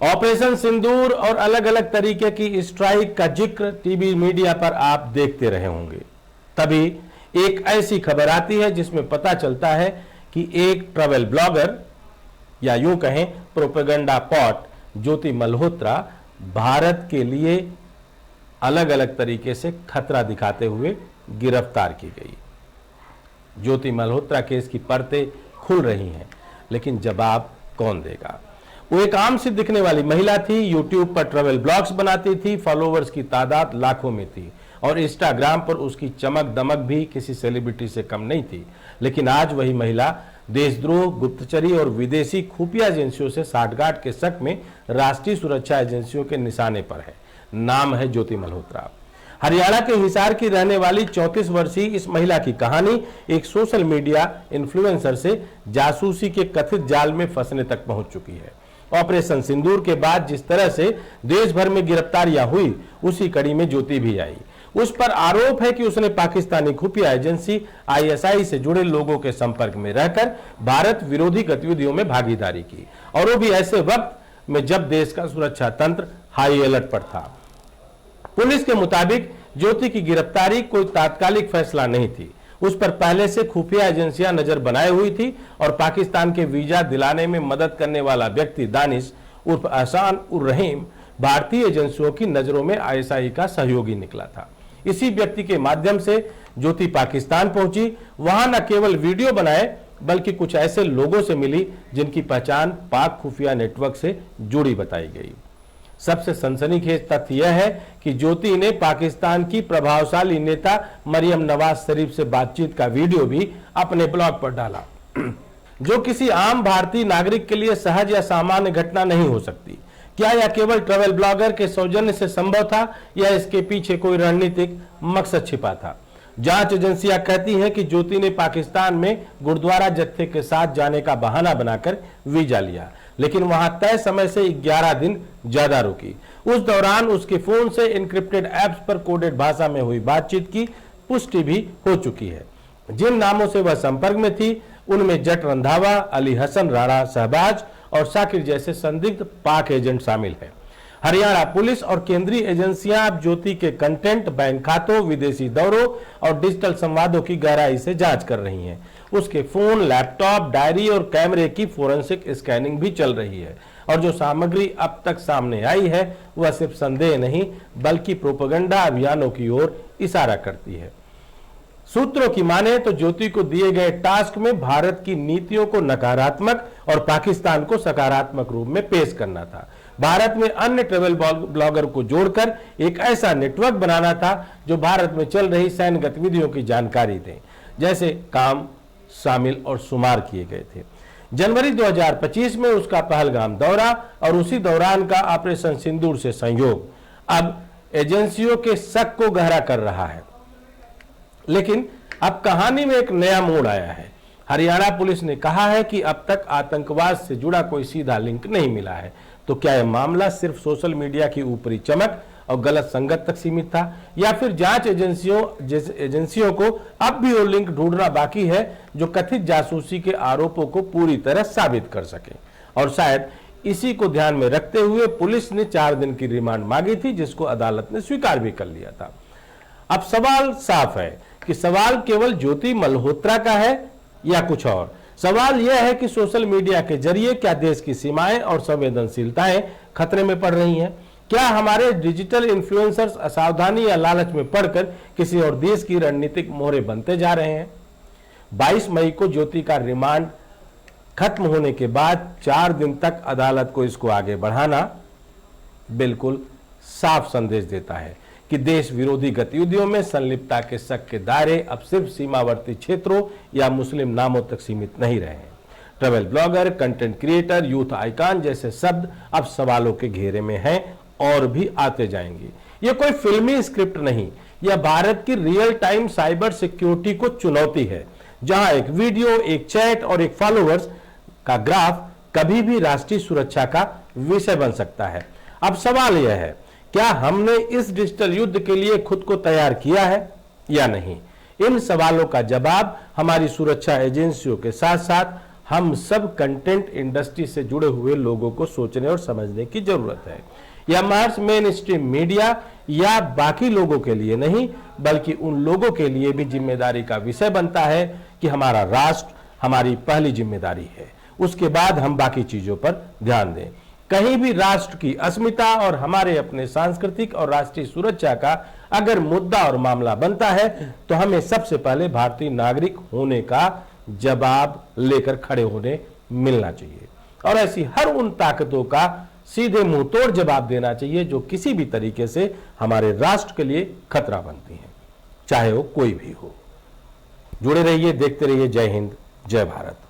Operation सिंदूर और अलग अलग तरीके की स्ट्राइक का जिक्र टीवी मीडिया पर आप देखते रहे होंगे। तभी एक ऐसी खबर आती है जिसमें पता चलता है कि एक ट्रैवल ब्लॉगर या यूं कहें प्रोपेगेंडा पॉट ज्योति मल्होत्रा भारत के लिए अलग अलग तरीके से खतरा दिखाते हुए गिरफ्तार की गई। ज्योति मल्होत्रा केस की परतें खुल रही हैं, लेकिन जवाब कौन देगा? वो एक आम सी दिखने वाली महिला थी, यूट्यूब पर ट्रैवल ब्लॉग्स बनाती थी, फॉलोवर्स की तादाद लाखों में थी और इंस्टाग्राम पर उसकी चमक दमक भी किसी सेलिब्रिटी से कम नहीं थी। लेकिन आज वही महिला देशद्रोह, गुप्तचरी और विदेशी खुफिया एजेंसियों से साठगांठ के शक में राष्ट्रीय सुरक्षा एजेंसियों के निशाने पर है। नाम है ज्योति मल्होत्रा। हरियाणा के हिसार की रहने वाली 34 वर्षीय इस महिला की कहानी एक सोशल मीडिया इन्फ्लुएंसर से जासूसी के कथित जाल में फंसने तक पहुंच चुकी है। ऑपरेशन सिंदूर के बाद जिस तरह से देश भर में गिरफ्तारियां हुई, उसी कड़ी में ज्योति भी आई। उस पर आरोप है कि उसने पाकिस्तानी खुफिया एजेंसी आईएसआई से जुड़े लोगों के संपर्क में रहकर भारत विरोधी गतिविधियों में भागीदारी की, और वो भी ऐसे वक्त में जब देश का सुरक्षा तंत्र हाई अलर्ट पर था। पुलिस के मुताबिक ज्योति की गिरफ्तारी कोई तात्कालिक फैसला नहीं थी। उस पर पहले से खुफिया एजेंसियां नजर बनाए हुई थी और पाकिस्तान के वीजा दिलाने में मदद करने वाला व्यक्ति दानिश उर्फ अहसान उर रहीम भारतीय एजेंसियों की नजरों में आईएसआई का सहयोगी निकला था। इसी व्यक्ति के माध्यम से ज्योति पाकिस्तान पहुंची। वहां न केवल वीडियो बनाए बल्कि कुछ ऐसे लोगों से मिली जिनकी पहचान पाक खुफिया नेटवर्क से जुड़ी बताई गई। सबसे सनसनीखेज तथ्य यह है कि ज्योति ने पाकिस्तान की प्रभावशाली नेता मरियम नवाज शरीफ से बातचीत का वीडियो भी अपने ब्लॉग पर डाला, जो किसी आम भारतीय नागरिक के लिए सहज या सामान्य घटना नहीं हो सकती। क्या यह केवल ट्रैवल ब्लॉगर के सौजन्य से संभव था या इसके पीछे कोई रणनीतिक मकसद छिपा था? जांच एजेंसियां कहती हैं कि ज्योति ने पाकिस्तान में गुरुद्वारा जत्थे के साथ जाने का बहाना बनाकर वीजा लिया, लेकिन वहां तय समय से 11 दिन ज्यादा रुकी। उस दौरान उसके फोन से एन्क्रिप्टेड ऐप्स पर कोडेड भाषा में हुई बातचीत की पुष्टि भी हो चुकी है। जिन नामों से वह संपर्क में थी उनमें जट रंधावा, अली हसन राणा शहबाज और साकिर जैसे संदिग्ध पाक एजेंट शामिल है। हरियाणा पुलिस और केंद्रीय एजेंसियां अब ज्योति के कंटेंट, बैंक खातों, विदेशी दौरों और डिजिटल संवादों की गहराई से जांच कर रही हैं। उसके फोन, लैपटॉप, डायरी और कैमरे की फोरेंसिक स्कैनिंग भी चल रही है और जो सामग्री अब तक सामने आई है वह सिर्फ संदेह नहीं बल्कि प्रोपेगेंडा अभियानों की ओर इशारा करती है। सूत्रों की माने तो ज्योति को दिए गए टास्क में भारत की नीतियों को नकारात्मक और पाकिस्तान को सकारात्मक रूप में पेश करना था। भारत में अन्य ट्रैवल ब्लॉगर को जोड़कर एक ऐसा नेटवर्क बनाना था जो भारत में चल रही सैन्य गतिविधियों की जानकारी दे, जैसे काम शामिल और शुमार किए गए थे। जनवरी 2025 में उसका पहलगाम दौरा और उसी दौरान का ऑपरेशन सिंदूर से संयोग अब एजेंसियों के शक को गहरा कर रहा है। लेकिन अब कहानी में एक नया मोड़ आया है। हरियाणा पुलिस ने कहा है कि अब तक आतंकवाद से जुड़ा कोई सीधा लिंक नहीं मिला है। तो क्या यह मामला सिर्फ सोशल मीडिया की ऊपरी चमक और गलत संगत तक सीमित था, या फिर जांच एजेंसियों को अब भी वो लिंक ढूंढना बाकी है जो कथित जासूसी के आरोपों को पूरी तरह साबित कर सके? और शायद इसी को ध्यान में रखते हुए पुलिस ने 4 दिन की रिमांड मांगी थी, जिसको अदालत ने स्वीकार भी कर लिया था। अब सवाल साफ है कि सवाल केवल ज्योति मल्होत्रा का है या कुछ और। सवाल यह है कि सोशल मीडिया के जरिए क्या देश की सीमाएं और संवेदनशीलताएं खतरे में पड़ रही हैं? क्या हमारे डिजिटल इन्फ्लुएंसर्स असावधानी या लालच में पड़कर किसी और देश की रणनीतिक मोहरे बनते जा रहे हैं? 22 मई को ज्योति का रिमांड खत्म होने के बाद 4 दिन तक अदालत को इसको आगे बढ़ाना बिल्कुल साफ संदेश देता है कि देश विरोधी गतिविधियों में संलिप्तता के शक के दायरे अब सिर्फ सीमावर्ती क्षेत्रों या मुस्लिम नामों तक सीमित नहीं रहे हैं। Travel blogger, content creator, youth icon जैसे शब्द अब सवालों के घेरे में हैं और भी आते जाएंगे। यह कोई फिल्मी स्क्रिप्ट नहीं, यह भारत की रियल टाइम साइबर सिक्योरिटी को चुनौती है, जहां एक वीडियो, एक चैट और एक फॉलोअर्स का ग्राफ कभी भी राष्ट्रीय सुरक्षा का विषय बन सकता है। अब सवाल यह है, क्या हमने इस डिजिटल युद्ध के लिए खुद को तैयार किया है या नहीं? इन सवालों का जवाब हमारी सुरक्षा एजेंसियों के साथ साथ हम सब कंटेंट इंडस्ट्री से जुड़े हुए लोगों को सोचने और समझने की जरूरत है। यह मार्च मेन स्ट्रीम मीडिया या बाकी लोगों के लिए नहीं, बल्कि उन लोगों के लिए भी जिम्मेदारी का विषय बनता है कि हमारा राष्ट्र हमारी पहली जिम्मेदारी है, उसके बाद हम बाकी चीजों पर ध्यान दें। कहीं भी राष्ट्र की अस्मिता और हमारे अपने सांस्कृतिक और राष्ट्रीय सुरक्षा का अगर मुद्दा और मामला बनता है तो हमें सबसे पहले भारतीय नागरिक होने का जवाब लेकर खड़े होने मिलना चाहिए और ऐसी हर उन ताकतों का सीधे मुंह तोड़ जवाब देना चाहिए जो किसी भी तरीके से हमारे राष्ट्र के लिए खतरा बनती हैं, चाहे वो कोई भी हो। जुड़े रहिए, देखते रहिए। जय हिंद, जय भारत।